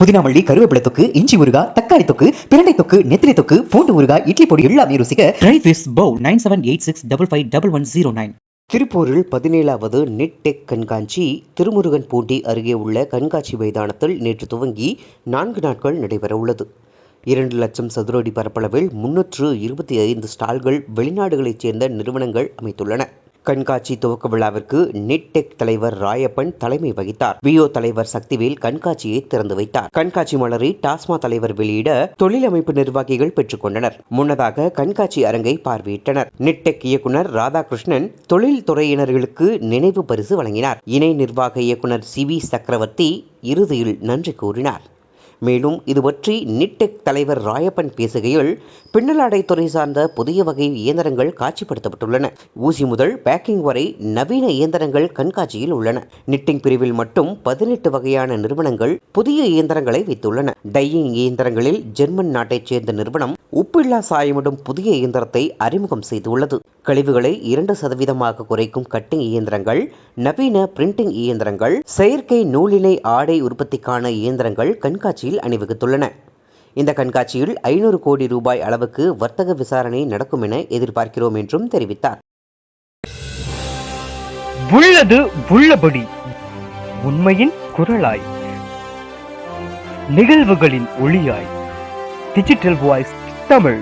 புதினா மல்லி, கருவேப்பிலை தொக்கு, இஞ்சி ஊறுகாய், தக்காளி தொக்கு, பிரண்டை தொக்கு, நெத்திலி தொக்கு, பூண்டு ஊறுகாய், இட்லி பொடி எல்லாமே ருசிக்க ட்ரை ஃபிஷ் பவுல் 9786551109. திருப்பூரில் 17வது நிட்டெக் கண்காட்சி திருமுருகன்பூண்டி அருகே உள்ள கண்காட்சி மைதானத்தில் நேற்று துவங்கி 4 நாட்கள் நடைபெறவுள்ளது. 2 லட்சம் சதுர அடி பரப்பளவில் 325 ஸ்டால்கள் வெளிநாடுகளைச் சேர்ந்த நிறுவனங்கள் அமைத்துள்ளன. கண்காட்சி துவக்க விழாவிற்கு நிட்டெக் தலைவர் ராயப்பன் தலைமை வகித்தார். பிஓ தலைவர் சக்திவேல் கண்காட்சியை திறந்து வைத்தார். கண்காட்சி மலரை டாஸ்மா தலைவர் வெளியிட தொழிலமைப்பு நிர்வாகிகள் பெற்றுக் கொண்டனர். முன்னதாக கண்காட்சி அரங்கை பார்வையிட்டனர். நிட்டெக் இயக்குனர் ராதாகிருஷ்ணன் தொழில்துறையினர்களுக்கு நினைவு பரிசு வழங்கினார். இணை நிர்வாக இயக்குனர் சிவி சக்கரவர்த்தி இறுதியில் நன்றி கூறினார். மேலும் இது பற்றி நிட்டெக் தலைவர் ராயப்பன் பேசுகையில், பின்னலாடை துறை சார்ந்த புதிய வகை இயந்திரங்கள் காட்சிப்படுத்தப்பட்டுள்ளன. ஊசி முதல் பேக்கிங் வரை நவீன இயந்திரங்கள் கண்காட்சியில் உள்ளன. நிட்டிங் பிரிவில் மட்டும் 18 வகையான நிறுவனங்கள் புதிய இயந்திரங்களை வைத்துள்ளன. டையிங் இயந்திரங்களில் ஜெர்மன் நாட்டைச் சேர்ந்த நிறுவனம் உப்பில்லா சாயமிடும் புதிய இயந்திரத்தை அறிமுகம் செய்துள்ளது. கழிவுகளை 2% குறைக்கும் கட்டிங் இயந்திரங்கள், நவீன பிரிண்டிங் இயந்திரங்கள், செயற்கை நூலினை ஆடை உற்பத்திக்கான இயந்திரங்கள் கண்காட்சியில் அணிவகுத்துள்ளன. இந்த கண்காட்சியில் 500 கோடி ரூபாய் அளவுக்கு வர்த்தக விசாரணை நடக்கும் என எதிர்பார்க்கிறோம் என்றும் தெரிவித்தார். உள்ளது உள்ளபடி, உண்மையின் குரலாய், நிகழ்வுகளின் ஒளியாய், டிஜிட்டல் வாய்ஸ் தமிழ்.